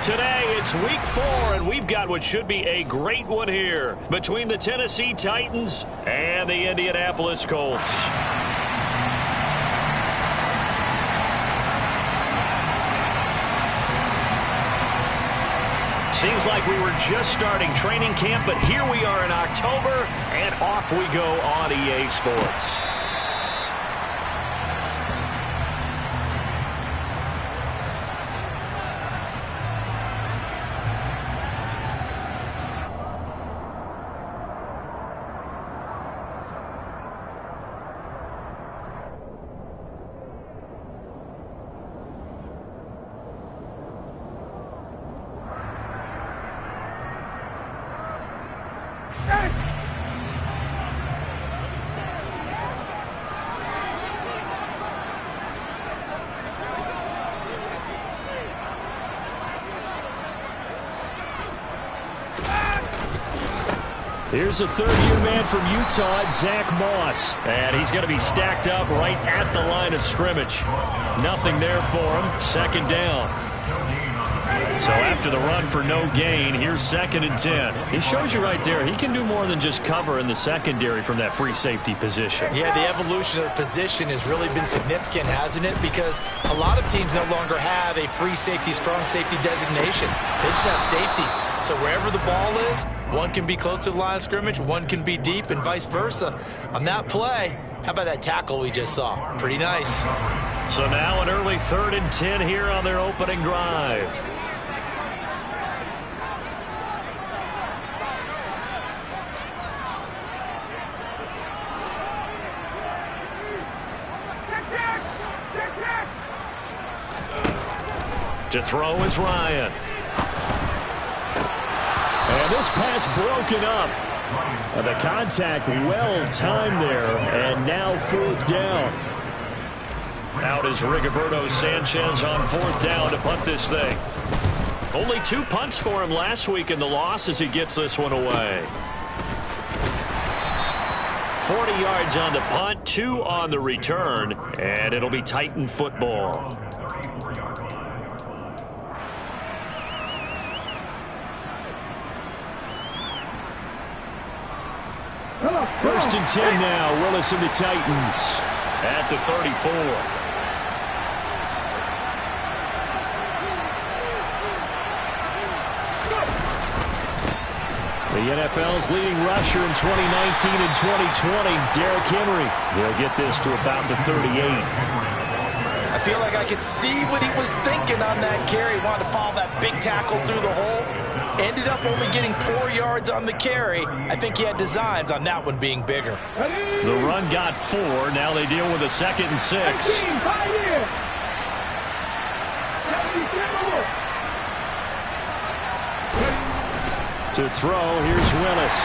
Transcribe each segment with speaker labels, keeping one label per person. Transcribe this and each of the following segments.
Speaker 1: Today, it's week 4, and we've got what should be a great one here between the Tennessee Titans and the Indianapolis Colts. Seems like we were just starting training camp, but here we are in October, and off we go on EA Sports. Here's a third-year man from Utah, Zach Moss. And he's going to be stacked up right at the line of scrimmage. Nothing there for him. Second down. So after the run for no gain, here's 2nd and 10. He shows you right there, he can do more than just cover in the secondary from that free safety position. Yeah, the evolution of the position has really been significant, hasn't it? Because a lot of teams no longer have a free safety, strong safety designation. They just have safeties. So wherever the ball is, one can be close to the line of scrimmage, one can be deep, and vice versa. On that play, how about that tackle we just saw? Pretty nice. So now an early 3rd and 10 here on their opening drive. To throw is Ryan. And this pass broken up. And the contact well timed there. And now 4th down. Out is Rigoberto Sanchez on 4th down to punt this thing. Only 2 punts for him last week in the loss as he gets this one away. 40 yards on the punt, 2 on the return. And it'll be Titan football. 1st and 10 now. Willis and the Titans at the 34. The NFL's leading rusher in 2019 and 2020, Derrick Henry. He'll get this to about the 38. I feel like I could see what he was thinking on that carry. Wanted to follow that big tackle through the hole. Ended up only getting 4 yards on the carry. I think he had designs on that one being bigger. The run got 4. Now they deal with a 2nd and 6. To throw, here's Willis.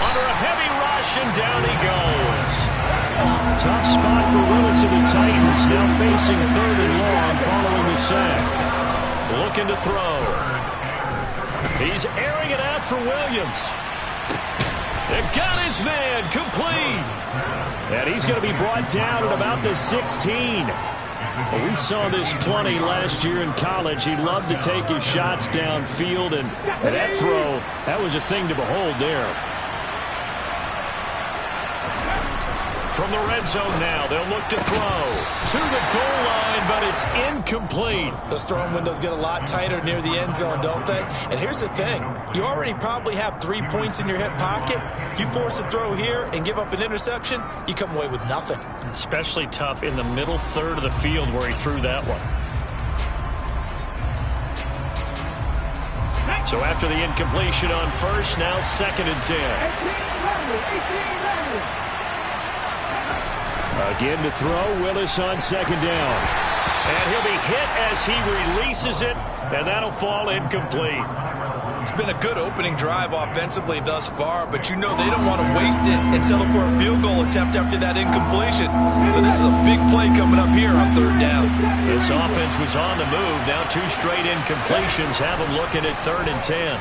Speaker 1: Under a heavy rush, and down he goes. Tough spot for Willis and the Titans. Now facing 3rd and long following the sack. Looking to throw. He's airing it out for Williams. It got his man complete. And he's going to be brought down at about the 16. Well, we saw this plenty last year in college. He loved to take his shots downfield, and that throw, that was a thing to behold there. From the red zone now, they'll look to throw to the goal line, but it's incomplete. Those throwing windows get a lot tighter near the end zone, don't they? And here's the thing. You already probably have 3 points in your hip pocket. You force a throw here and give up an interception, you come away with nothing. Especially tough in the middle 3rd of the field where he threw that one. So after the incompletion on 1st, now 2nd and 10. Again to throw, Willis on 2nd down. And he'll be hit as he releases it, and that'll fall incomplete. It's been a good opening drive offensively thus far, but you know they don't want to waste it and settle for a field goal attempt after that incompletion. So this is a big play coming up here on 3rd down. This offense was on the move. Now 2 straight incompletions have them looking at 3rd and 10.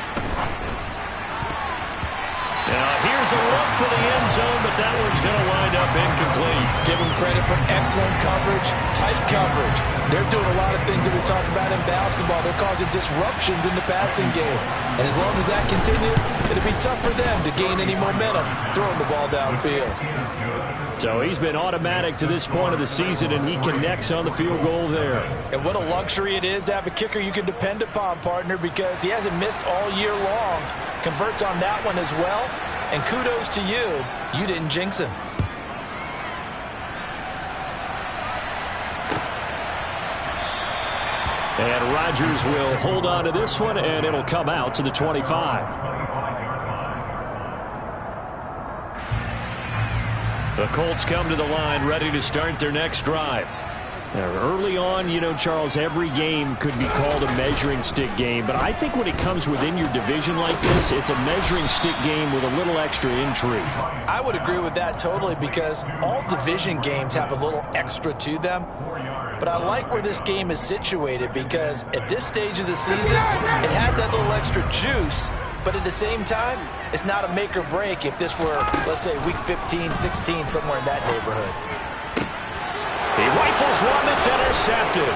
Speaker 1: Now here's There's a look for the end zone, but that one's going to wind up incomplete.
Speaker 2: Give them credit for excellent coverage, tight coverage. They're doing a lot of things that we talk about in basketball. They're causing disruptions in the passing game. And as long as that continues, it'll be tough for them to gain any momentum throwing the ball downfield.
Speaker 1: So he's been automatic to this point of the season, and he connects on the field goal there.
Speaker 2: And what a luxury it is to have a kicker you can depend upon, partner, because he hasn't missed all year long. Converts on that one as well. And kudos to you. You didn't jinx him.
Speaker 1: And Rodgers will hold on to this one, and it'll come out to the 25. The Colts come to the line ready to start their next drive. Now, early on, you know, Charles, every game could be called a measuring stick game. But I think when it comes within your division like this, it's a measuring stick game with a little extra intrigue.
Speaker 2: I would agree with that totally, because all division games have a little extra to them. But I like where this game is situated, because at this stage of the season, it has that little extra juice. But at the same time, it's not a make or break if this were, let's say, week 15, 16, somewhere in that neighborhood.
Speaker 1: He rifles one that's intercepted.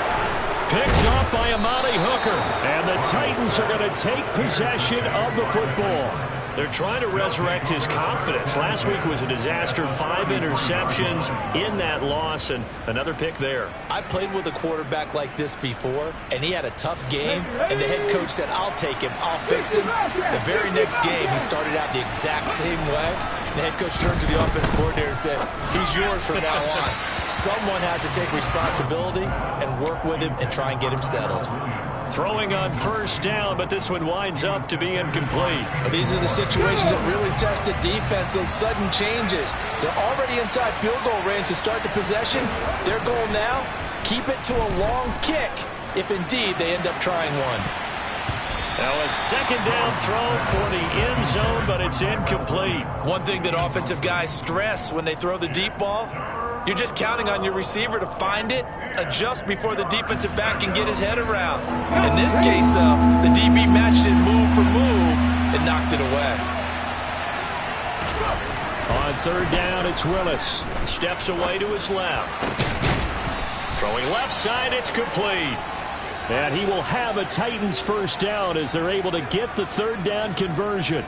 Speaker 1: Picked up by Amani Hooker. And the Titans are going to take possession of the football. They're trying to resurrect his confidence. Last week was a disaster. 5 interceptions in that loss, and another pick there.
Speaker 2: I played with a quarterback like this before, and he had a tough game, and the head coach said, I'll take him, I'll fix him. The very next game, he started out the exact same way. The head coach turned to the offense coordinator and said, he's yours from now on. Someone has to take responsibility and work with him and try and get him settled.
Speaker 1: Throwing on first down, but this one winds up to be incomplete.
Speaker 2: These are the situations that really test the defense, those sudden changes. They're already inside field goal range to start the possession. Their goal now, keep it to a long kick, if indeed they end up trying one.
Speaker 1: Now a second down throw for the end zone, but it's incomplete.
Speaker 2: One thing that offensive guys stress when they throw the deep ball, you're just counting on your receiver to find it, adjust before the defensive back can get his head around. In this case, though, the DB matched it move for move and knocked it away.
Speaker 1: On third down, it's Willis. Steps away to his left. Throwing left side, it's complete. And he will have a Titans first down as they're able to get the third down conversion.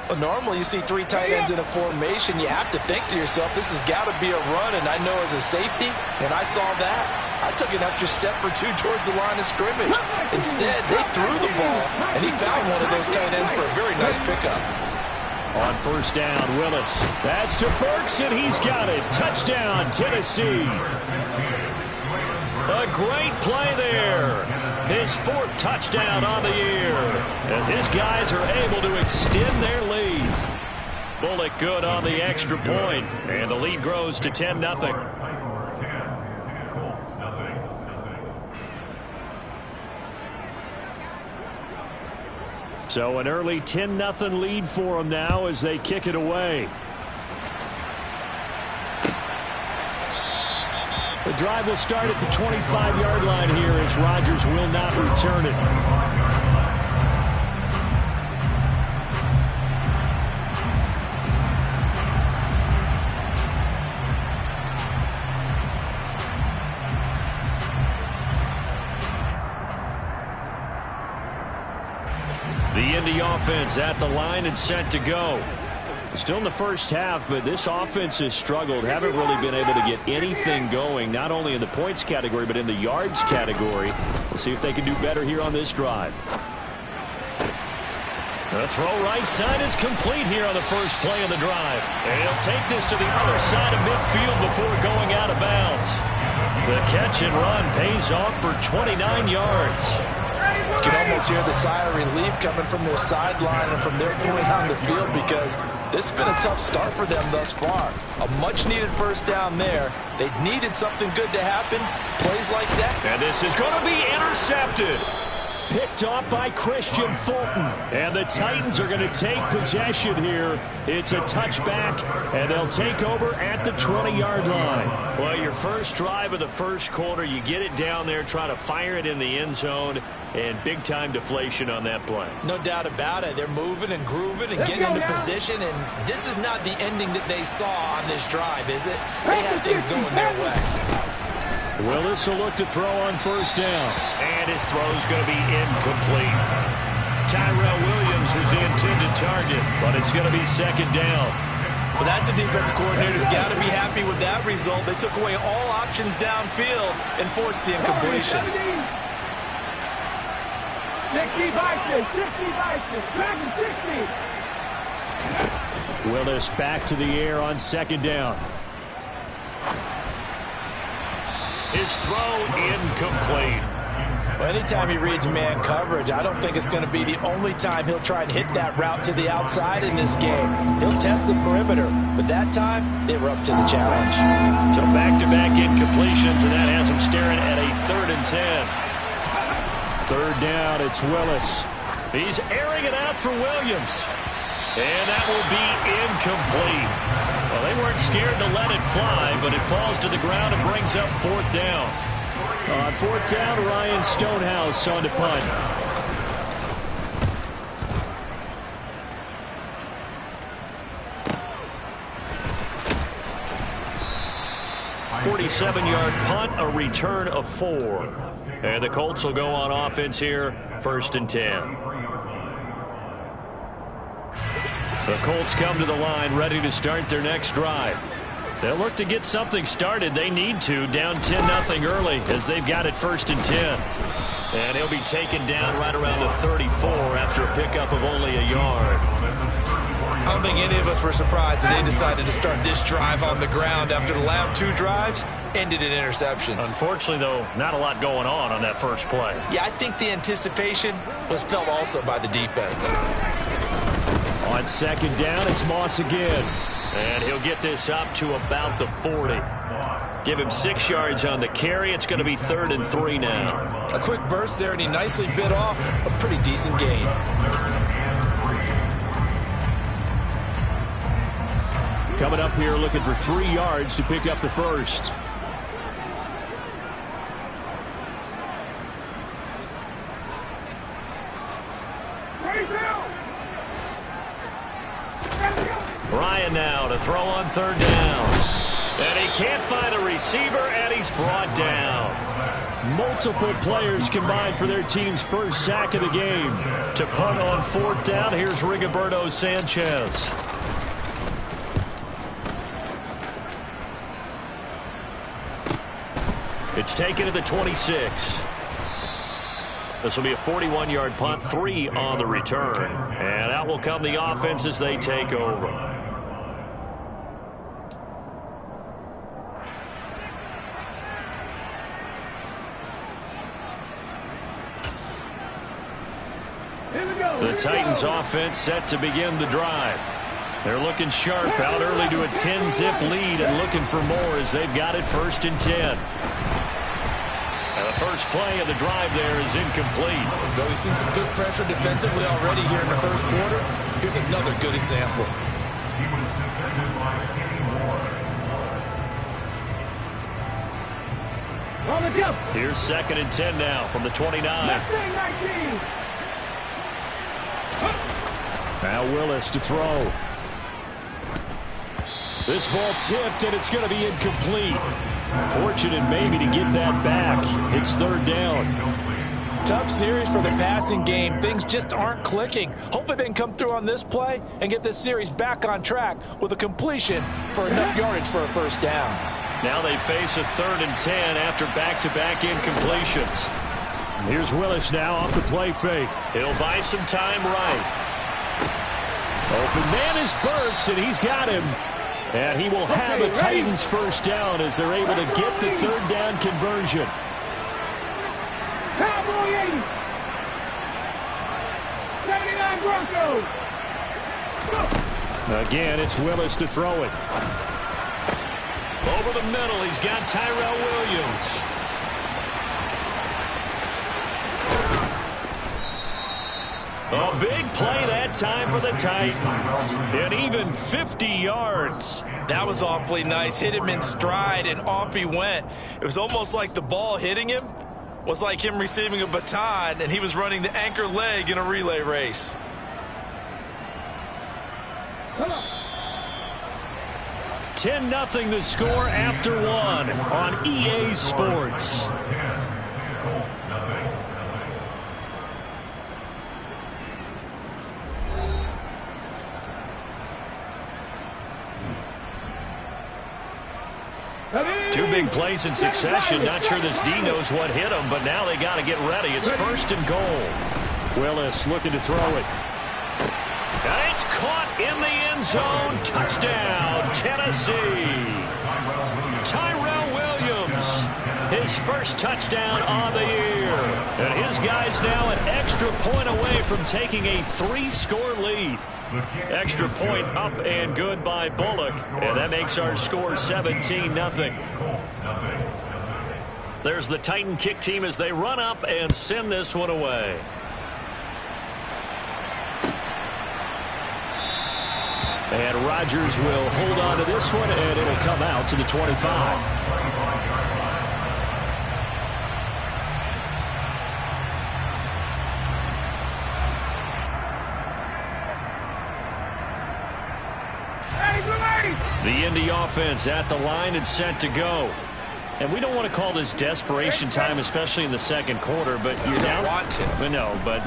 Speaker 2: Well, normally you see 3 tight ends in a formation. You have to think to yourself, this has got to be a run, and I know as a safety, when I saw that, I took an extra step or 2 towards the line of scrimmage. Instead, they threw the ball, and he found one of those tight ends for a very nice pickup.
Speaker 1: On first down, Willis. That's to Burks, and he's got it. Touchdown, Tennessee. A great play there. His 4th touchdown on the year as his guys are able to extend their lead. Bullock good on the extra point, and the lead grows to 10-0. So an early 10-0 lead for them now as they kick it away. The drive will start at the 25-yard line here as Rodgers will not return it. The Indy offense at the line and set to go. Still in the first half, but this offense has struggled. Haven't really been able to get anything going, not only in the points category, but in the yards category. We'll see if they can do better here on this drive. The throw right side is complete here on the first play of the drive. And he'll take this to the other side of midfield before going out of bounds. The catch and run pays off for 29 yards.
Speaker 2: You can almost hear the sigh of relief coming from their sideline and from their point on the field, because this has been a tough start for them thus far. A much-needed first down there. They needed something good to happen. Plays like that.
Speaker 1: And this is going to be intercepted. picked off by Christian Fulton. And the Titans are going to take possession here. It's a touchback, and they'll take over at the 20-yard line. Well, your first drive of the first quarter, you get it down there, try to fire it in the end zone, and big-time deflation on that play.
Speaker 2: No doubt about it. They're moving and grooving and getting into position, and this is not the ending that they saw on this drive, is it? They had things going their way.
Speaker 1: Willis will look to throw on first down. And his throw's going to be incomplete. Tyrell Williams was the intended target, but it's going to be second down.
Speaker 2: Well, that's a defensive coordinator's got to be happy with that result. They took away all options downfield and forced the incompletion.
Speaker 3: 60 Vikings, 60 Vikings, 60.
Speaker 1: Willis back to the air on second down. His throw incomplete.
Speaker 2: Well, anytime he reads man coverage, I don't think it's going to be the only time he'll try and hit that route to the outside in this game. He'll test the perimeter, but that time they were up to the challenge.
Speaker 1: So back-to-back incompletions, and that has him staring at a 3rd and 10. Third down, it's Willis. He's airing it out for Williams. And that will be incomplete. Well, they weren't scared to let it fly, but it falls to the ground and brings up 4th down. On 4th down, Ryan Stonehouse on to punt. 47-yard punt, a return of 4. And the Colts will go on offense here, 1st and 10. The Colts come to the line ready to start their next drive. They'll look to get something started. They need to, down 10-0 early as they've got it 1st and 10. And he'll be taken down right around the 34 after a pickup of only a yard.
Speaker 2: I don't think any of us were surprised that they decided to start this drive on the ground after the last 2 drives ended in interceptions.
Speaker 1: Unfortunately, though, not a lot going on that first play.
Speaker 2: Yeah, I think the anticipation was felt also by the defense.
Speaker 1: On second down, it's Moss again. And he'll get this up to about the 40. Give him 6 yards on the carry. It's going to be 3rd and 3 now.
Speaker 2: A quick burst there, and he nicely bit off a pretty decent gain.
Speaker 1: Coming up here looking for 3 yards to pick up the first. Ryan now to throw on 3rd down. And he can't find a receiver, and he's brought down. Multiple players combined for their team's first sack of the game. To punt on 4th down, here's Rigoberto Sanchez. It's taken at the 26. This will be a 41-yard punt, 3 on the return. And out will come the offense as they take over. The Titans offense set to begin the drive. They're looking sharp, out early to a 10-zip lead and looking for more as they've got it 1st and 10. And the first play of the drive there is incomplete.
Speaker 2: So we've seen some good pressure defensively already here in the first quarter. Here's another good example.
Speaker 1: Here's 2nd and 10 now from the 29. Now Willis to throw. This ball tipped, and it's going to be incomplete. Fortunate maybe to get that back. It's 3rd down.
Speaker 2: Tough series for the passing game. Things just aren't clicking. Hopefully they can come through on this play and get this series back on track with a completion for enough yardage for a 1st down.
Speaker 1: Now they face a 3rd and 10 after back-to-back incompletions. Here's Willis now off the play fake. He'll buy some time right. Open man is Burks, and he's got him. And he will have a Titans 1st down as they're able to get the 3rd down conversion.
Speaker 3: Cowboy 80. 79 Broncos.
Speaker 1: Again, it's Willis to throw it. Over the middle, he's got Tyrell Williams. A big play that time for the Titans. And even 50 yards.
Speaker 2: That was awfully nice. Hit him in stride, and off he went. It was almost like the ball hitting him was like him receiving a baton, and he was running the anchor leg in a relay race.
Speaker 1: 10-0 the score after one on EA Sports. Two big plays in succession. Not sure this D knows what hit him, but now they got to get ready. It's 1st and goal. Willis looking to throw it. And it's caught in the end zone. Touchdown, Tennessee. Tyrell Williams, his first touchdown on the year. And his guys now an extra point away from taking a 3-score lead. Extra point up and good by Bullock. And that makes our score 17-0. There's the Titan kick team as they run up and send this one away. And Rodgers will hold on to this one, and it'll come out to the 25. The Indy offense at the line and set to go. And we don't want to call this desperation time, especially in the second quarter, but you're down.
Speaker 2: Want to.
Speaker 1: No, but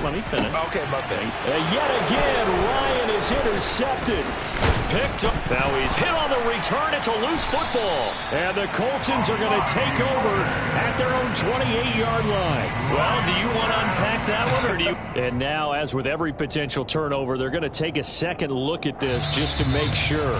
Speaker 1: let me finish.
Speaker 2: Okay, my bad.
Speaker 1: Yet again, Ryan is intercepted. Picked up. Now he's hit on the return. It's a loose football. And the Coltsons are going to take over at their own 28-yard line. Well, do you want to unpack that one, or do you? And now, as with every potential turnover, they're going to take a second look at this just to make sure.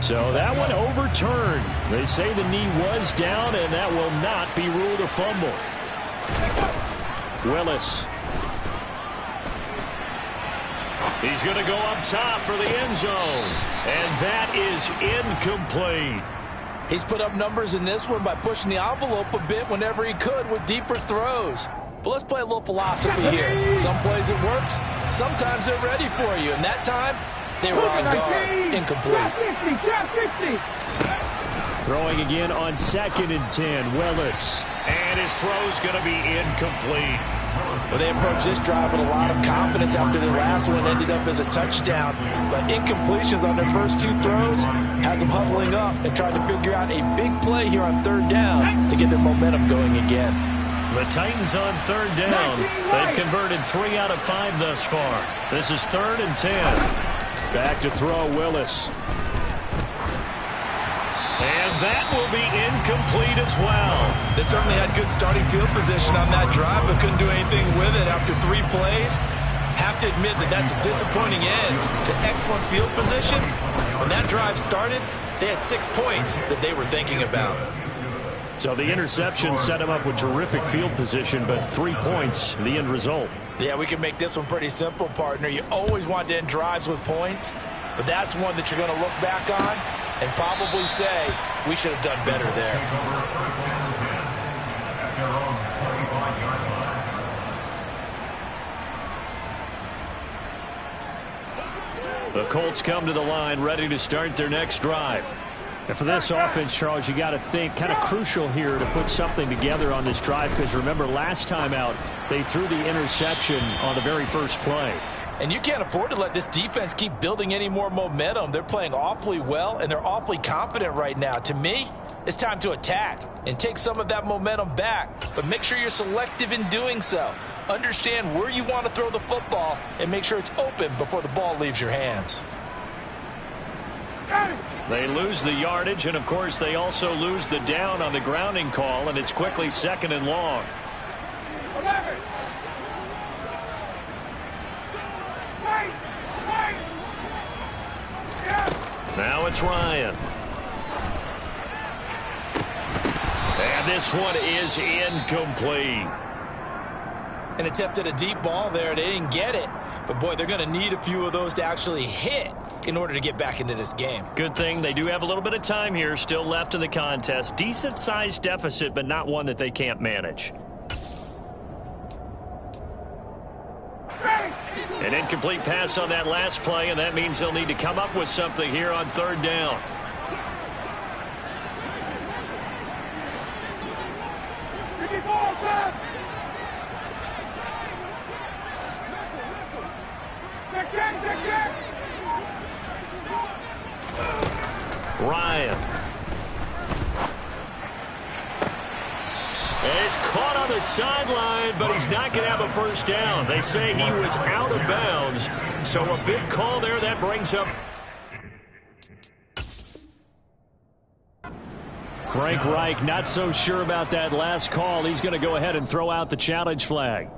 Speaker 1: So that one overturned. They say the knee was down, and that will not be ruled a fumble. Willis. He's going to go up top for the end zone. And that is incomplete.
Speaker 2: He's put up numbers in this one by pushing the envelope a bit whenever he could with deeper throws. But let's play a little philosophy here. Some plays it works. Sometimes they're ready for you. And that time, they were on guard. Incomplete.
Speaker 1: Throwing again on 2nd and 10. Willis. And his throw's going to be incomplete.
Speaker 2: Well, they approached this drive with a lot of confidence after their last one ended up as a touchdown. But incompletions on their first 2 throws has them huddling up and trying to figure out a big play here on 3rd down to get their momentum going again.
Speaker 1: The Titans on 3rd down. They've converted 3 out of 5 thus far. This is 3rd and 10. Back to throw, Willis. And that will be incomplete as well.
Speaker 2: They certainly had good starting field position on that drive, but couldn't do anything with it after 3 plays. Have to admit that that's a disappointing end to excellent field position. When that drive started, they had 6 points that they were thinking about.
Speaker 1: So the interception set him up with terrific field position, but 3 points, the end result.
Speaker 2: Yeah, we can make this one pretty simple, partner. You always want to end drives with points, but that's one that you're going to look back on and probably say, we should have done better there.
Speaker 1: The Colts come to the line, ready to start their next drive. And for this offense, Charles, you got to think kind of crucial here to put something together on this drive, because remember last time out, they threw the interception on the very first play.
Speaker 2: And you can't afford to let this defense keep building any more momentum. They're playing awfully well, and they're awfully confident right now. To me, it's time to attack and take some of that momentum back. But make sure you're selective in doing so. Understand where you want to throw the football and make sure it's open before the ball leaves your hands.
Speaker 1: They lose the yardage, and, of course, they also lose the down on the grounding call, and it's quickly 2nd and long. Now it's Ryan. And this one is incomplete.
Speaker 2: An attempt at a deep ball there. They didn't get it. But, boy, they're going to need a few of those to actually hit in order to get back into this game.
Speaker 1: Good thing they do have a little bit of time here still left in the contest. Decent-sized deficit, but not one that they can't manage. An incomplete pass on that last play, and that means they'll need to come up with something here on third down. Ryan. And he's caught on the sideline, but he's not going to have a first down. They say he was out of bounds, so a big call there that brings up Frank Reich. Not so sure about that last call. He's going to go ahead and throw out the challenge flag.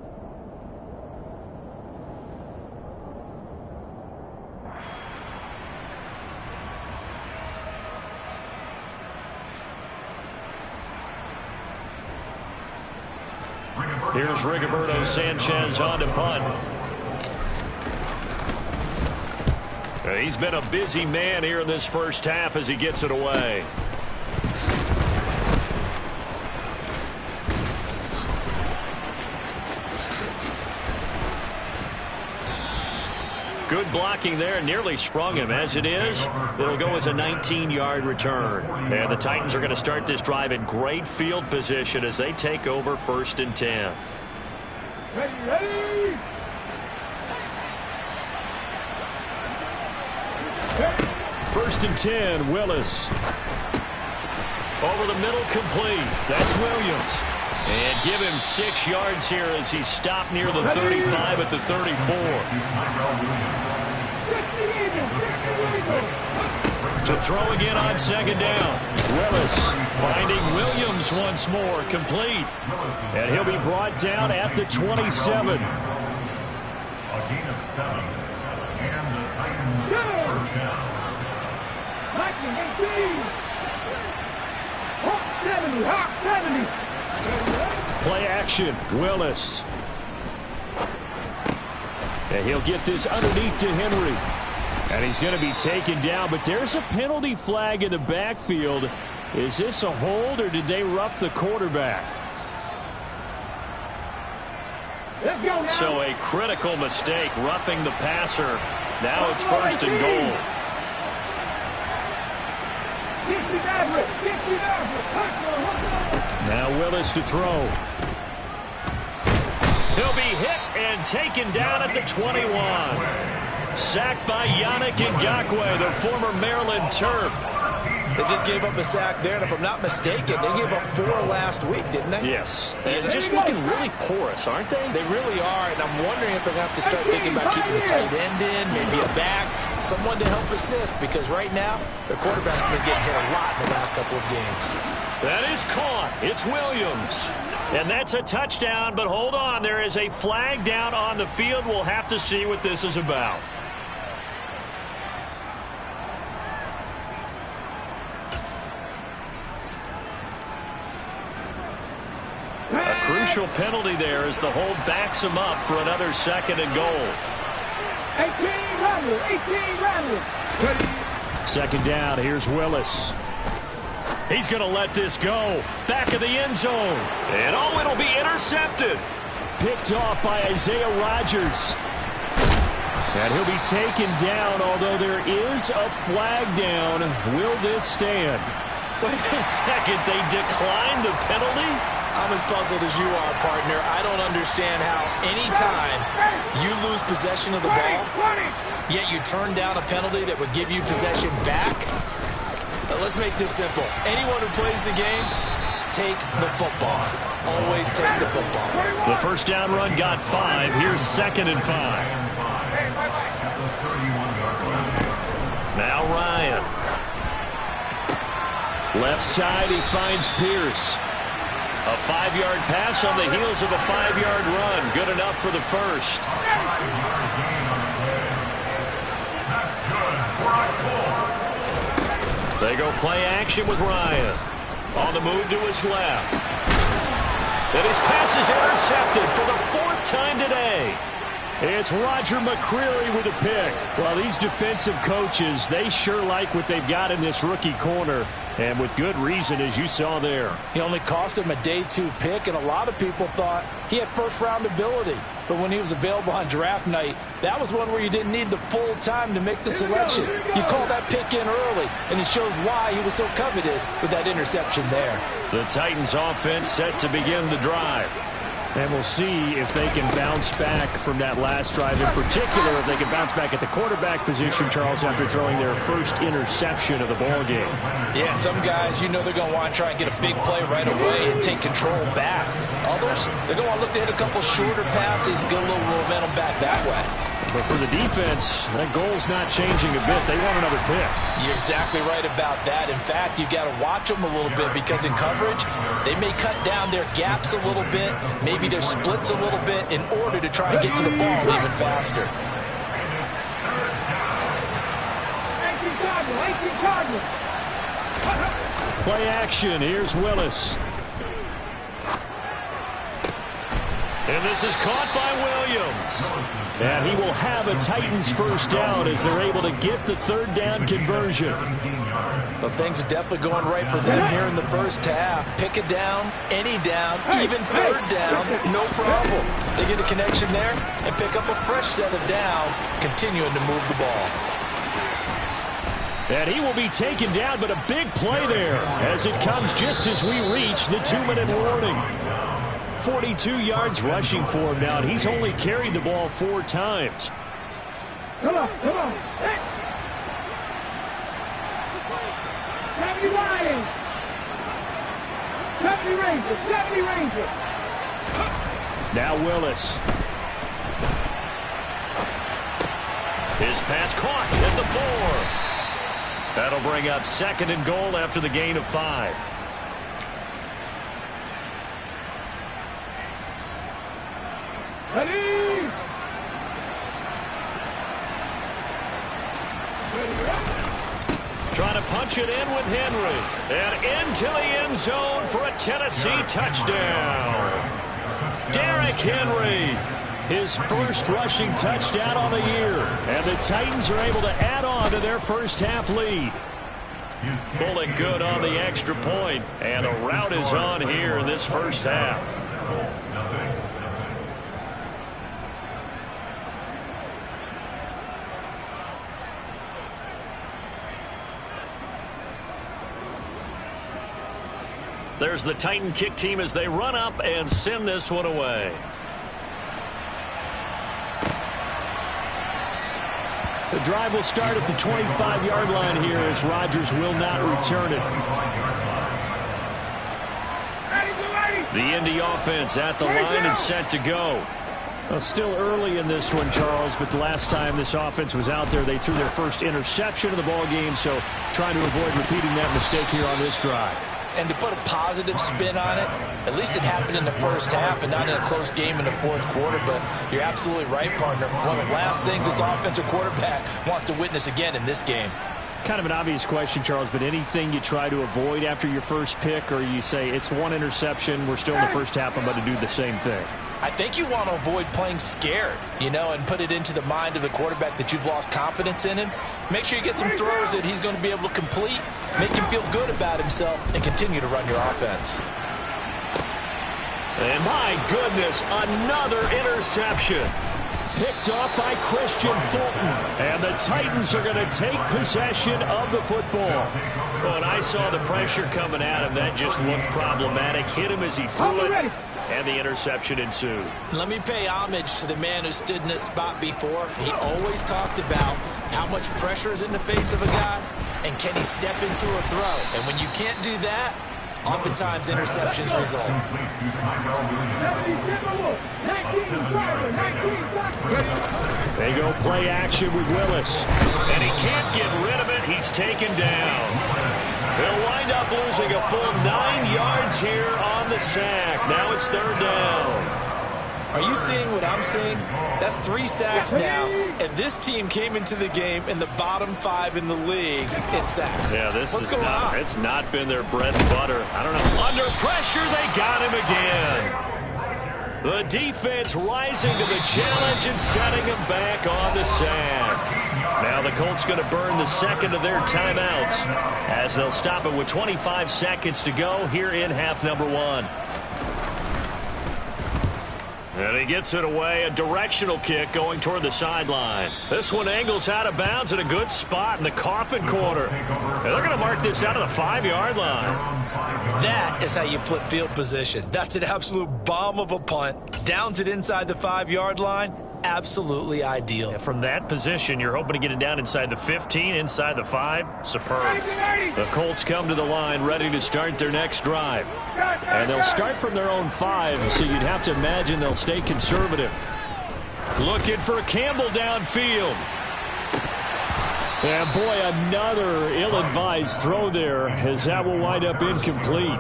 Speaker 1: Here's Rigoberto Sanchez on to punt. He's been a busy man here in this first half as he gets it away. Good blocking there, nearly sprung him. As it is, it'll go as a 19-yard return. And the Titans are going to start this drive in great field position as they take over 1st and 10.
Speaker 3: Ready.
Speaker 1: First and 10, Willis. Over the middle, complete. That's Williams. And give him 6 yards here as he stopped near the 35 at the 34. To throw again on 2nd down. Willis finding Williams once more, complete. And he'll be brought down at the 27.
Speaker 4: A gain of 7. And the Titans first down.
Speaker 3: 70, hot 70.
Speaker 1: Play action, Willis. And he'll get this underneath to Henry. And he's going to be taken down, but there's a penalty flag in the backfield. Is this a hold, or did they rough the quarterback?
Speaker 3: Let's go now.
Speaker 1: So a critical mistake, roughing the passer. Now it's 1st and goal. Now Willis to throw. He'll be hit and taken down at the 21. Sacked by Yannick Ngakoue, the former Maryland Terp.
Speaker 2: They just gave up a sack there, and if I'm not mistaken, they gave up 4 last week, didn't they?
Speaker 1: Yes. And just looking really porous, aren't they?
Speaker 2: They really are, and I'm wondering if they're going to have to start thinking about keeping the tight end in, maybe a back, someone to help assist, because right now, their quarterback's been getting hit a lot in the last couple of games.
Speaker 1: That is caught. It's Williams. And that's a touchdown, but hold on. There is a flag down on the field. We'll have to see what this is about. A crucial penalty there as the hold backs him up for another 2nd and goal.
Speaker 3: 18 Randall.
Speaker 1: 2nd down, here's Willis. He's going to let this go. Back of the end zone. And oh, it'll be intercepted. Picked off by Isaiah Rodgers. And he'll be taken down, although there is a flag down. Will this stand? Wait a second, they declined the penalty?
Speaker 2: I'm as puzzled as you are, partner. I don't understand how any time you lose possession of the ball, yet you turn down a penalty that would give you possession back. Let's make this simple. Anyone who plays the game, take the football. Always take the football.
Speaker 1: The first down run got 5. Here's 2nd and 5. Now Ryan. Left side, he finds Pierce. A 5-yard pass on the heels of a 5-yard run. Good enough for the first. They go play action with Ryan. On the move to his left. And his pass is intercepted for the 4th time today. It's Roger McCreary with a pick. Well, these defensive coaches, they sure like what they've got in this rookie corner, and with good reason, as you saw there.
Speaker 2: He only cost him a day 2 pick, and a lot of people thought he had first-round ability. But when he was available on draft night, that was one where you didn't need the full time to make the selection. You called that pick in early, and it shows why he was so coveted with that interception there.
Speaker 1: The Titans offense set to begin the drive. And we'll see if they can bounce back from that last drive. In particular, if they can bounce back at the quarterback position, Charles, after throwing their first interception of the ball game.
Speaker 2: Yeah, some guys, you know they're going to want to try and get a big play right away and take control back. Others, they're going to want to look to hit a couple shorter passes, get a little momentum back that way.
Speaker 1: But for the defense, that goal's not changing a bit. They want another pick.
Speaker 2: You're exactly right about that. In fact, you've got to watch them a little bit because in coverage, they may cut down their gaps a little bit, maybe their splits a little bit in order to try and get to the ball even faster.
Speaker 3: 18 Cardinals.
Speaker 1: Play action. Here's Willis. And this is caught by Williams. And he will have a Titans first down as they're able to get the third down conversion.
Speaker 2: Well, things are definitely going right for them here in the first half. Pick it down, any down, even third down, no problem. They get a connection there and pick up a fresh set of downs, continuing to move the ball.
Speaker 1: And he will be taken down, but a big play there as it comes just as we reach the 2-minute warning. 42 yards rushing for him now, and he's only carried the ball 4 times.
Speaker 3: Come on, come on. Hey. 70 Lions. 70 Rangers, 70 Rangers.
Speaker 1: Now Willis. His pass caught at the 4. That'll bring up 2nd and goal after the gain of 5.
Speaker 3: Ready?
Speaker 1: Trying to punch it in with Henry. And into the end zone for a Tennessee touchdown. Derrick Henry, his first rushing touchdown on the year. And the Titans are able to add on to their first half lead. Pulling good on the extra point. And a rout is on here in this first half. There's the Titan kick team as they run up and send this one away. The drive will start at the 25-yard line here as Rodgers will not return it. The Indy offense at the line and set to go. Well, still early in this one, Charles, but the last time this offense was out there, they threw their first interception of the ball game, so trying to avoid repeating that mistake here on this drive.
Speaker 2: And to put a positive spin on it, at least it happened in the first half and not in a close game in the fourth quarter. But you're absolutely right, partner. One of the last things this offensive quarterback wants to witness again in this game.
Speaker 1: Kind of an obvious question, Charles, but anything you try to avoid after your first pick, or you say it's one interception, we're still in the first half, I'm about to do the same thing?
Speaker 2: I think you want to avoid playing scared, and put it into the mind of the quarterback that you've lost confidence in him. Make sure you get some throws that he's going to be able to complete, make him feel good about himself, and continue to run your offense.
Speaker 1: And my goodness, another interception. Picked off by Christian Fulton. And the Titans are going to take possession of the football. Well, and I saw the pressure coming at him. That just looked problematic. Hit him as he threw it. And the interception ensued.
Speaker 2: Let me pay homage to the man who stood in this spot before. He always talked about how much pressure is in the face of a guy, and can he step into a throw. And when you can't do that, oftentimes interceptions result.
Speaker 1: They go play action with Willis. And he can't get rid of it. He's taken down. They'll wind up losing a full 9 yards here on the sack. Now it's third down.
Speaker 2: Are you seeing what I'm seeing? That's 3 sacks now, and this team came into the game in the bottom 5 in the league in sacks.
Speaker 1: Yeah,
Speaker 2: What's going on?
Speaker 1: It's not been their bread and butter. I don't know. Under pressure, they got him again. The defense rising to the challenge and setting them back on the sand. Now the Colts going to burn the second of their timeouts as they'll stop it with 25 seconds to go here in half number one. And he gets it away, a directional kick going toward the sideline. This one angles out of bounds in a good spot in the coffin corner. And they're going to mark this out of the 5-yard line.
Speaker 2: That is how you flip field position. That's an absolute bomb of a punt. Downs it inside the 5-yard line. Absolutely ideal.
Speaker 1: From that position, you're hoping to get it down inside the 15, inside the 5. Superb. The Colts come to the line ready to start their next drive. And they'll start from their own 5, so you'd have to imagine they'll stay conservative. Looking for Campbell downfield. And boy, another ill-advised throw there as that will wind up incomplete.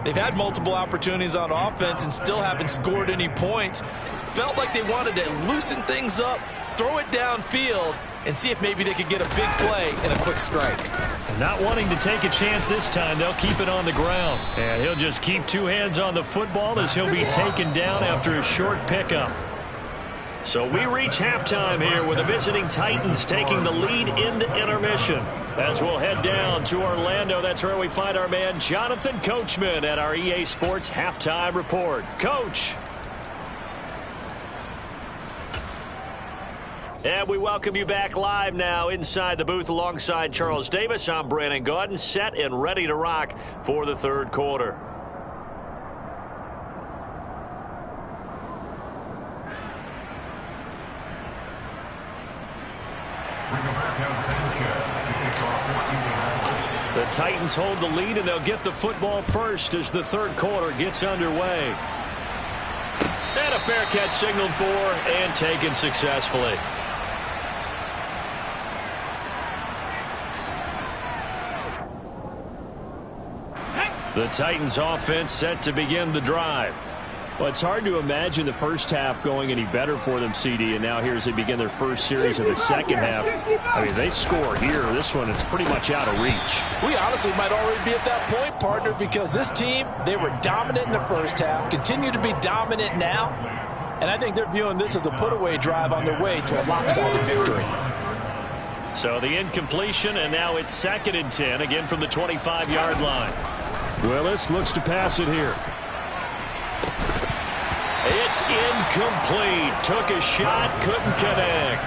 Speaker 2: They've had multiple opportunities on offense and still haven't scored any points. Felt like they wanted to loosen things up, throw it downfield, and see if maybe they could get a big play and a quick strike.
Speaker 1: Not wanting to take a chance this time, they'll keep it on the ground. And he'll just keep 2 hands on the football as he'll be taken down after a short pickup. So we reach halftime here with the visiting Titans taking the lead into intermission. As we'll head down to Orlando, that's where we find our man Jonathan Coachman at our EA Sports Halftime Report. Coach. And we welcome you back live now inside the booth alongside Charles Davis. I'm Brandon Gaudin, set and ready to rock for the third quarter. The Titans hold the lead, and they'll get the football first as the third quarter gets underway. And a fair catch signaled for and taken successfully. The Titans offense set to begin the drive. Well, it's hard to imagine the first half going any better for them, CD, and now here as they begin their first series of the second half. I mean, they score here. This one, it's pretty much out of reach.
Speaker 2: We honestly might already be at that point, partner, because this team, they were dominant in the first half, continue to be dominant now, and I think they're viewing this as a put-away drive on their way to a lopsided victory.
Speaker 1: So the incompletion, and now it's 2nd and 10, again from the 25-yard line. Willis looks to pass it here. It's incomplete. Took a shot, couldn't connect.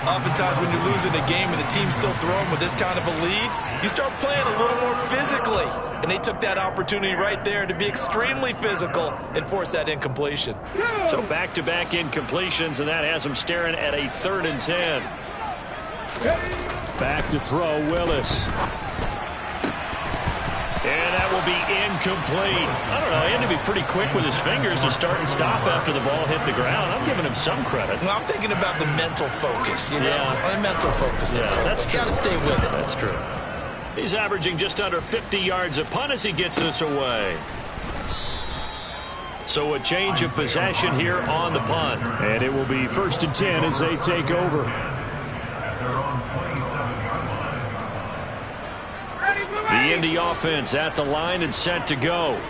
Speaker 2: Oftentimes when you're losing a game and the team's still throwing with this kind of a lead, you start playing a little more physically. And they took that opportunity right there to be extremely physical and force that incompletion.
Speaker 1: So back-to-back incompletions, and that has them staring at a 3rd and 10. Back to throw, Willis. And that will be incomplete. I don't know, he had to be pretty quick with his fingers to start and stop after the ball hit the ground. I'm giving him some credit.
Speaker 2: Well, I'm thinking about the mental focus, you know.
Speaker 1: Yeah.
Speaker 2: The mental focus.
Speaker 1: Yeah, that's true.
Speaker 2: Got to stay with it.
Speaker 1: That's true. He's averaging just under 50 yards a punt as he gets this away. So a change of possession here on the punt. And it will be 1st and 10 as they take over. The Indy offense at the line and set to go.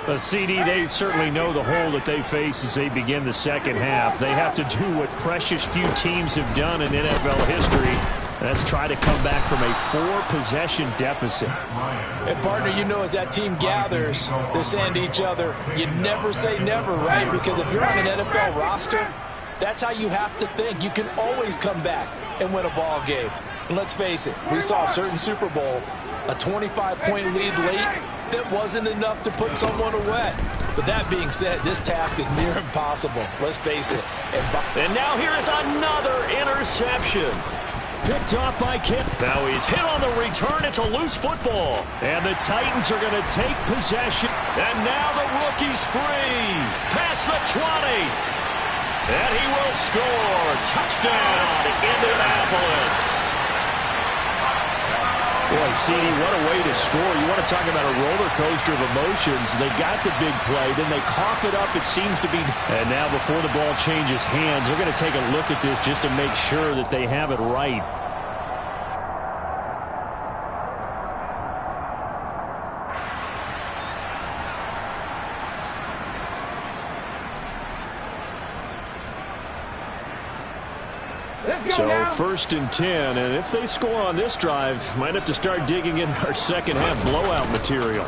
Speaker 1: The CD, they certainly know the hole that they face as they begin the second half. They have to do what precious few teams have done in NFL history. That's try to come back from a 4-possession deficit.
Speaker 2: And, partner, you know as that team gathers, they're saying to each other, you never say never, right? Because if you're on an NFL roster, that's how you have to think. You can always come back and win a ball game. And let's face it, we saw a certain Super Bowl, a 25-point lead late that wasn't enough to put someone away. But that being said, this task is near impossible. Let's face it.
Speaker 1: And now here is another interception. Picked off by Kip. Now he's hit on the return. It's a loose football. And the Titans are going to take possession. And now the rookie's free. Past the 20. And he will score. Touchdown, Indianapolis. Boy, CD, what a way to score. You want to talk about a roller coaster of emotions. They got the big play, then they cough it up. It seems to be. And now before the ball changes hands, they're going to take a look at this just to make sure that they have it right. So first and 10, and if they score on this drive, might have to start digging in our second half blowout material.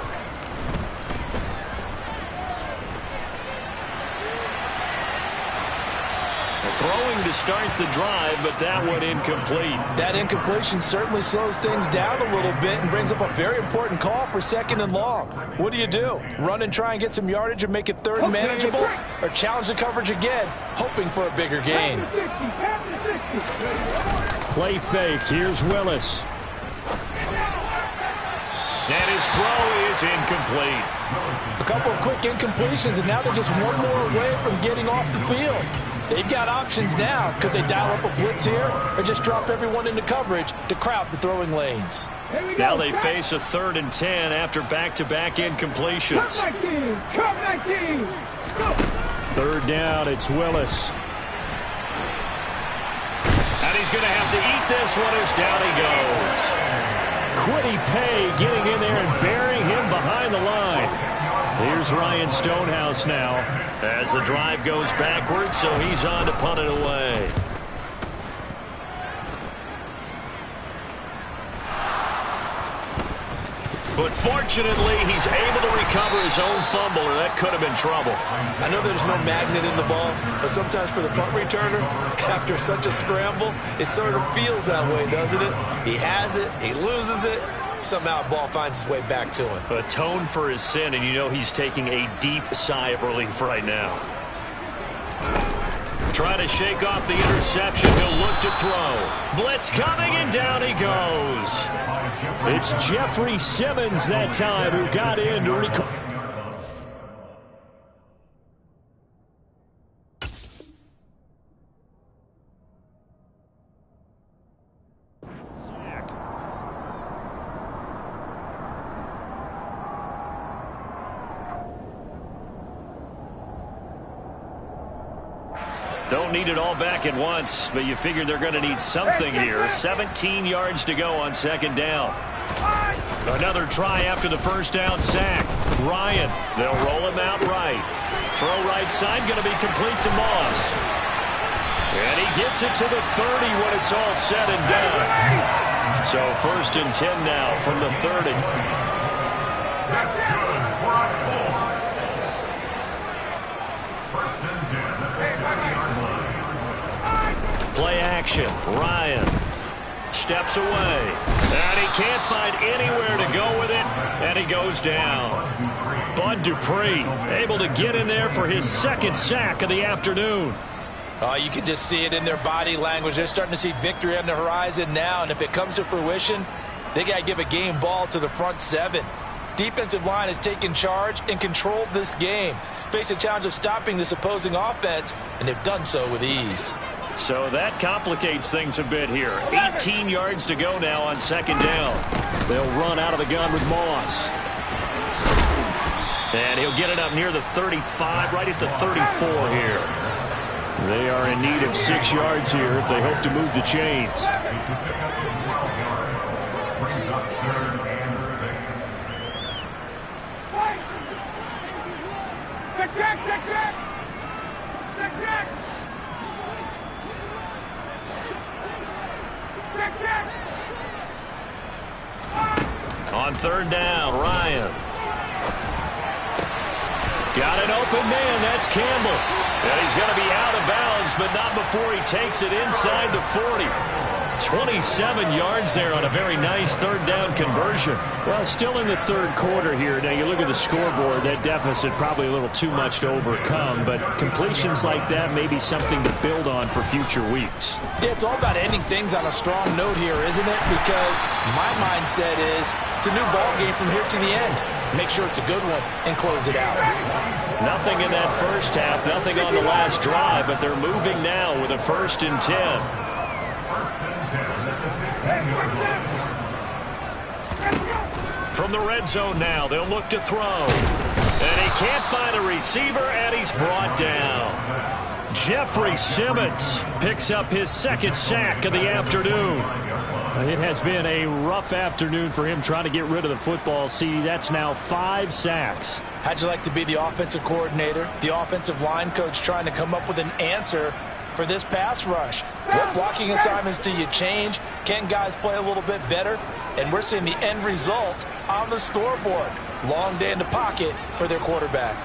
Speaker 1: Throwing to start the drive, but that one incomplete.
Speaker 2: That incompletion certainly slows things down a little bit and brings up a very important call for second and long. What do? Run and try and get some yardage and make it third and manageable, or challenge the coverage again, hoping for a bigger gain?
Speaker 1: Play fake. Here's Willis. And his throw is incomplete.
Speaker 2: A couple of quick incompletions, and now they're just one more away from getting off the field. They've got options now. Could they dial up a blitz here or just drop everyone into coverage to crowd the throwing lanes?
Speaker 1: Now they face a 3rd and 10 after back-to-back incompletions. Third down, it's Willis. And he's going to have to eat this one as down he goes. Quiddy Pay getting in there and burying him behind the line. Here's Ryan Stonehouse now as the drive goes backwards, so he's on to punt it away. But fortunately, he's able to recover his own fumble, or that could have been trouble.
Speaker 2: I know there's no magnet in the ball, but sometimes for the punt returner, after such a scramble, it sort of feels that way, doesn't it? He has it, he loses it, somehow the ball finds its way back to him.
Speaker 1: Atone for his sin, and you know he's taking a deep sigh of relief right now. Trying to shake off the interception. He'll look to throw. Blitz coming, and down he goes. It's Jeffrey Simmons that time who got in to recover. Don't need it all back at once, but you figure they're going to need something here. 17 yards to go on second down. Another try after the first down sack. Ryan, they'll roll him out right. Throw right side, going to be complete to Moss. And he gets it to the 30 when it's all said and done. So first and 10 now from the 30.
Speaker 4: That's good for a full. First and 10 at the 30-yard line.
Speaker 1: Play action. Ryan steps away. And he can't find anywhere to go with it. And he goes down. Bud Dupree able to get in there for his second sack of the afternoon.
Speaker 2: Oh, you can just see it in their body language. They're starting to see victory on the horizon now, and if it comes to fruition, they got to give a game ball to the front seven. Defensive line has taken charge and controlled this game. Face a challenge of stopping this opposing offense, and they've done so with ease.
Speaker 1: So that complicates things a bit here. 18 yards to go now on second down. They'll run out of the gun with Moss. And he'll get it up near the 35, right at the 34 here. They are in need of 6 yards here if they hope to move the chains. On third down, Ryan. Got an open man. That's Campbell. And he's going to be out of bounds, but not before he takes it inside the 40. 27 yards there on a very nice third down conversion. Well, still in the third quarter here. Now, you look at the scoreboard, that deficit probably a little too much to overcome, but completions like that may be something to build on for future weeks.
Speaker 2: Yeah, it's all about ending things on a strong note here, isn't it? Because my mindset is it's a new ball game from here to the end. Make sure it's a good one and close it out.
Speaker 1: Nothing in that first half, nothing on the last drive, but they're moving now with a 1st and 10. From the red zone now, they'll look to throw. And he can't find a receiver, and he's brought down. Jeffrey Simmons picks up his second sack of the afternoon. It has been a rough afternoon for him trying to get rid of the football. See, that's now 5 sacks.
Speaker 2: How'd you like to be the offensive coordinator, the offensive line coach trying to come up with an answer for this pass rush. What blocking assignments do you change? Can guys play a little bit better? And we're seeing the end result on the scoreboard. Long day in the pocket for their quarterback.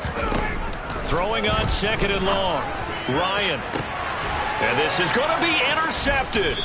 Speaker 1: Throwing on 2nd and long. Ryan. And this is going to be intercepted.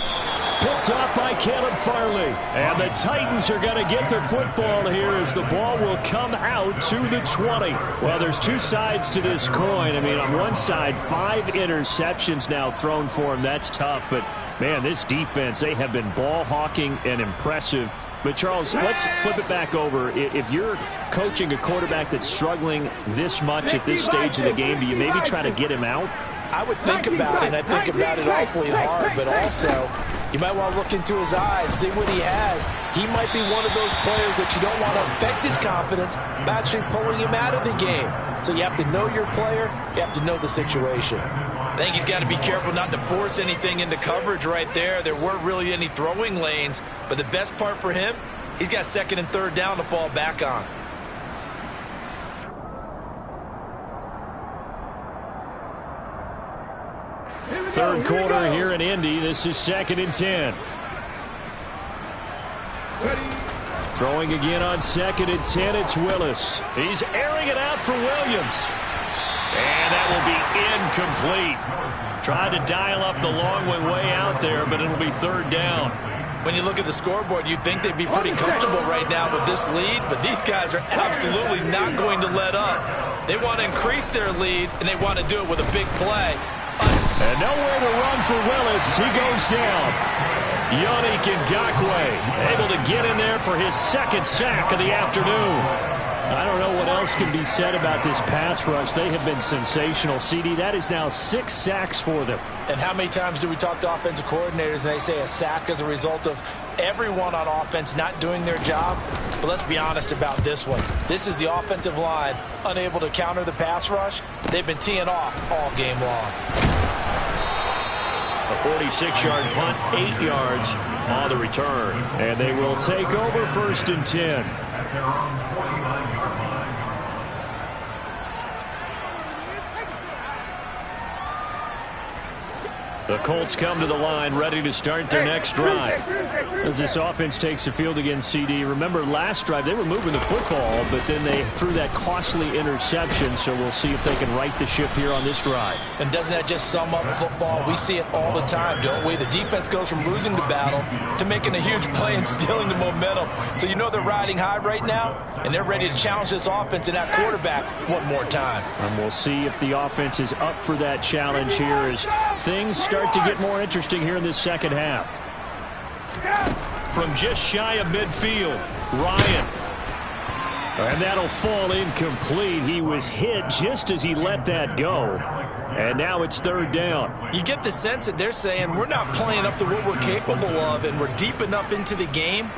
Speaker 1: Picked off by Caleb Farley. And the Titans are going to get their football here as the ball will come out to the 20. Well, there's two sides to this coin. I mean, on one side, 5 interceptions now thrown for him. That's tough. But, man, this defense, they have been ball hawking and impressive. But, Charles, let's flip it back over. If you're coaching a quarterback that's struggling this much at this stage of the game, do you maybe try to get him out?
Speaker 2: I would think about it, and I think about it awfully hard, but also you might want to look into his eyes, see what he has. He might be one of those players that you don't want to affect his confidence by actually pulling him out of the game. So you have to know your player, you have to know the situation. I think he's got to be careful not to force anything into coverage right there. There weren't really any throwing lanes, but the best part for him, he's got 2nd and 3rd down to fall back on.
Speaker 1: Third quarter here in Indy. This is 2nd and 10. Throwing again on 2nd and 10. It's Willis. He's airing it out for Williams. And that will be incomplete. Tried to dial up the long way out there, but it'll be 3rd down.
Speaker 2: When you look at the scoreboard, you'd think they'd be pretty comfortable right now with this lead, but these guys are absolutely not going to let up. They want to increase their lead, and they want to do it with a big play.
Speaker 1: And nowhere to run for Willis. He goes down. Yannick Ngakoue able to get in there for his 2nd sack of the afternoon. I don't know what else can be said about this pass rush. They have been sensational. CD, that is now 6 sacks for them.
Speaker 2: And how many times do we talk to offensive coordinators and they say a sack as a result of everyone on offense not doing their job? But let's be honest about this one. This is the offensive line unable to counter the pass rush. They've been teeing off all game long.
Speaker 1: A 46-yard punt, 8 yards on the return. And they will take over 1st and 10.
Speaker 4: At their own 49-yard line.
Speaker 1: The Colts come to the line ready to start their next drive. As this offense takes the field against CD, remember last drive they were moving the football, but then they threw that costly interception, so we'll see if they can right the ship here on this drive.
Speaker 2: And doesn't that just sum up football? We see it all the time, don't we? The defense goes from losing the battle to making a huge play and stealing the momentum. So you know they're riding high right now, and they're ready to challenge this offense and that quarterback one more time.
Speaker 1: And we'll see if the offense is up for that challenge here as things start to get more interesting here in this second half. From just shy of midfield, Ryan. And that'll fall incomplete. He was hit just as he let that go. And now it's 3rd down.
Speaker 2: You get the sense that they're saying we're not playing up to what we're capable of, and we're deep enough into the game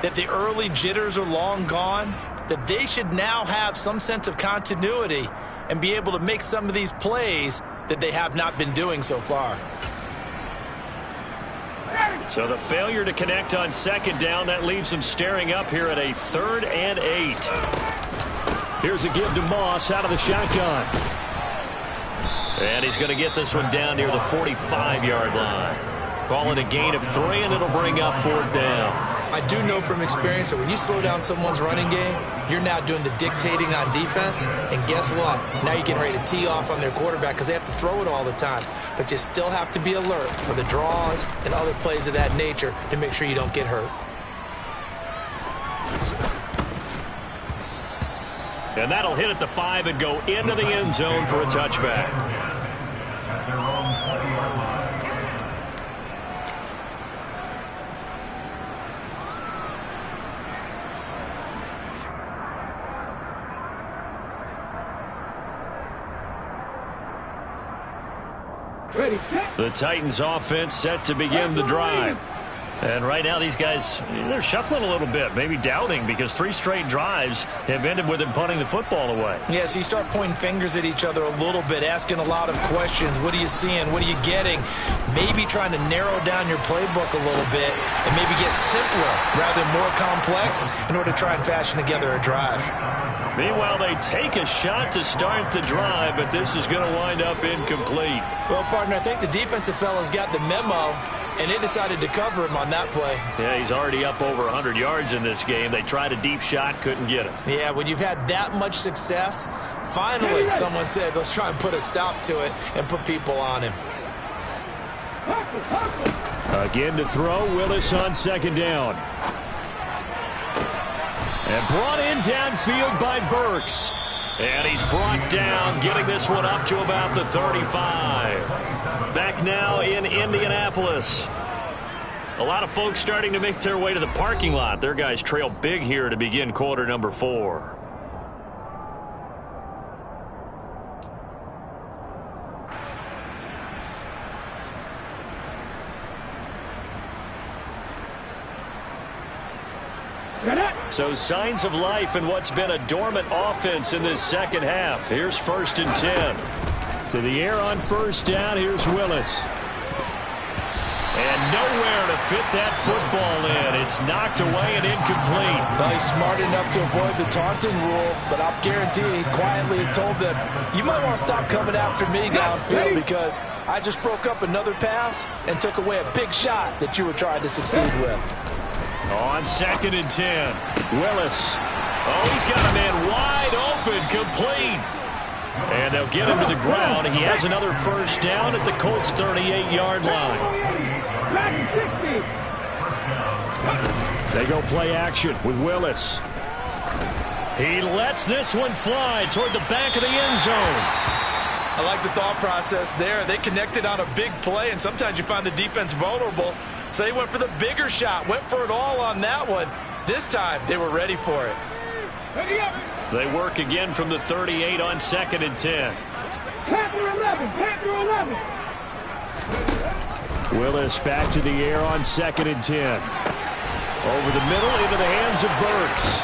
Speaker 2: that the early jitters are long gone, that they should now have some sense of continuity and be able to make some of these plays that they have not been doing so far.
Speaker 1: So the failure to connect on 2nd down, that leaves them staring up here at a 3rd and 8. Here's a give to Moss out of the shotgun. And he's going to get this one down near the 45-yard line. Call it a gain of 3, and it'll bring up 4th down.
Speaker 2: I do know from experience that when you slow down someone's running game, you're now doing the dictating on defense. And guess what? Now you're getting ready to tee off on their quarterback because they have to throw it all the time. But you still have to be alert for the draws and other plays of that nature to make sure you don't get hurt.
Speaker 1: And that'll hit at the 5 and go into the end zone for a touchback.
Speaker 4: At their own 40-yard line.
Speaker 3: Ready, set.
Speaker 1: The Titans offense set to begin the drive. And right now these guys, they're shuffling a little bit, maybe doubting, because 3 straight drives have ended with them punting the football away.
Speaker 2: Yeah, so you start pointing fingers at each other a little bit, asking a lot of questions. What are you seeing? What are you getting? Maybe trying to narrow down your playbook a little bit and maybe get simpler rather than more complex in order to try and fashion together a drive.
Speaker 1: Meanwhile, they take a shot to start the drive, but this is going to wind up incomplete.
Speaker 2: Well, partner, I think the defensive fellas got the memo, and they decided to cover him on that play.
Speaker 1: Yeah, he's already up over 100 yards in this game. They tried a deep shot, couldn't get him.
Speaker 2: Yeah, when you've had that much success, finally someone said, let's try and put a stop to it and put people on him.
Speaker 1: Again to throw, Willis on second down. And brought in downfield by Burks. And he's brought down, getting this one up to about the 35. Back now in Indianapolis. A lot of folks starting to make their way to the parking lot. Their guys trail big here to begin quarter number 4. So signs of life in what's been a dormant offense in this second half. Here's 1st and 10. To the air on first down. Here's Willis. And nowhere to fit that football in. It's knocked away and incomplete.
Speaker 2: Well, he's smart enough to avoid the taunting rule, but I'll guarantee he quietly has told them, you might want to stop coming after me downfield because I just broke up another pass and took away a big shot that you were trying to succeed with.
Speaker 1: On 2nd and 10, Willis. Oh, he's got a man wide open, complete. And they'll get him to the ground. He has another first down at the Colts' 38-yard line. They go play action with Willis. He lets this one fly toward the back of the end zone.
Speaker 2: I like the thought process there. They connected on a big play, and sometimes you find the defense vulnerable. So they went for the bigger shot, went for it all on that one. This time, they were ready for it.
Speaker 1: They work again from the 38 on 2nd and 10.
Speaker 3: Panther 11.
Speaker 1: Willis back to the air on 2nd and 10. Over the middle into the hands of Burks.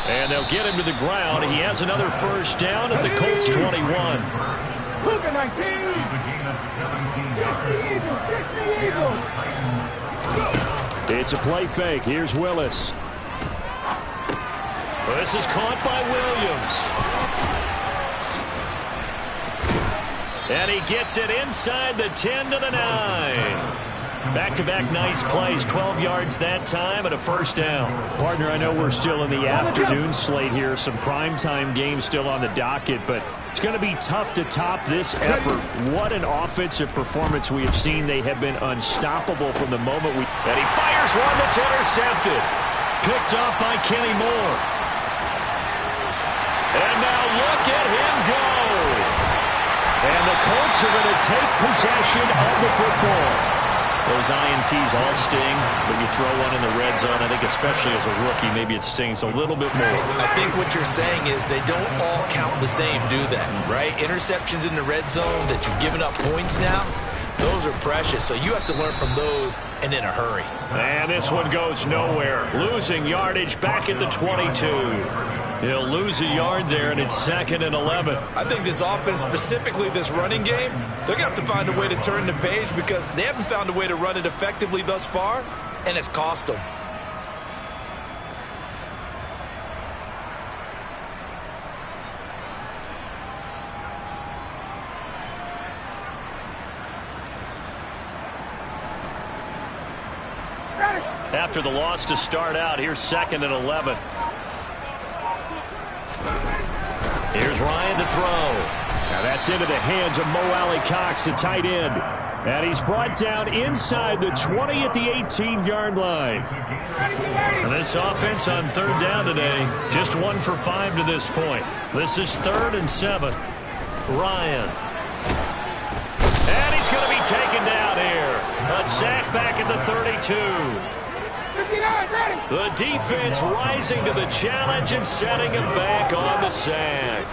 Speaker 1: And they'll get him to the ground. He has another first down at the Colts' 21.
Speaker 3: Look at 19. 60 Eagles.
Speaker 1: It's a play fake. Here's Willis. This is caught by Williams. And he gets it inside the 10 to the 9. Back-to-back nice plays, 12 yards that time and a first down. Partner, I know we're still in the afternoon slate here. Some primetime games still on the docket, but it's going to be tough to top this effort. What an offensive performance we have seen. They have been unstoppable from the moment we... And he fires one that's intercepted. Picked up by Kenny Moore. And now look at him go. And the Colts are going to take possession of the football. Those INTs all sting, but you throw one in the red zone. I think especially as a rookie, maybe it stings a little bit more.
Speaker 2: I think what you're saying is they don't all count the same, do they? Right? Interceptions in the red zone that you've given up points now, those are precious. So you have to learn from those and in a hurry.
Speaker 1: And this one goes nowhere. Losing yardage back at the 22. He'll lose a yard there, and it's 2nd and 11.
Speaker 2: I think this offense, specifically this running game, they're going to have to find a way to turn the page because they haven't found a way to run it effectively thus far, and it's cost them.
Speaker 1: After the loss to start out, here's 2nd and 11. Here's Ryan to throw. Now that's into the hands of Mo Alley-Cox, the tight end. And he's brought down inside the 20 at the 18-yard line. And this offense on 3rd down today, just 1 for 5 to this point. This is 3rd and 7. Ryan. And he's going to be taken down here. A sack back at the 32. The defense rising to the challenge and setting him back on the sack.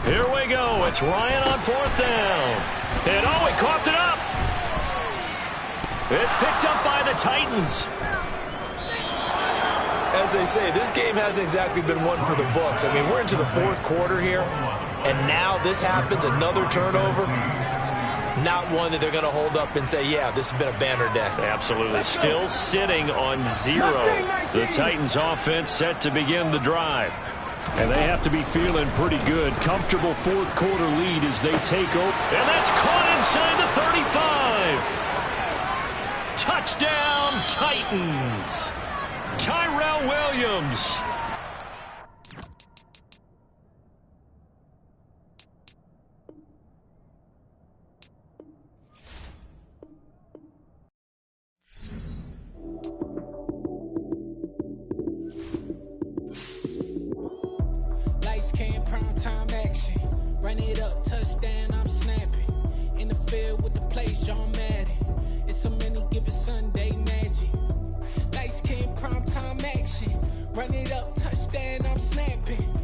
Speaker 1: Here we go. It's Ryan on 4th down. And oh, he coughed it up. It's picked up by the Titans. Titans.
Speaker 2: As they say, this game hasn't exactly been one for the books. I mean, we're into the fourth quarter here, and now this happens, another turnover. Not one that they're going to hold up and say, yeah, this has been a banner day.
Speaker 1: Absolutely. Still sitting on 0. The Titans offense set to begin the drive. And they have to be feeling pretty good. Comfortable fourth quarter lead as they take over. And that's caught inside the 35. Touchdown, Titans. Tyrell Williams.
Speaker 5: Lights came, prime time action. Run it up, touchdown, I'm snapping. In the field with the plays, John Madden. It's so many given Sunday magic. Lights came, prime time action. Run it up, touchdown, I'm snapping.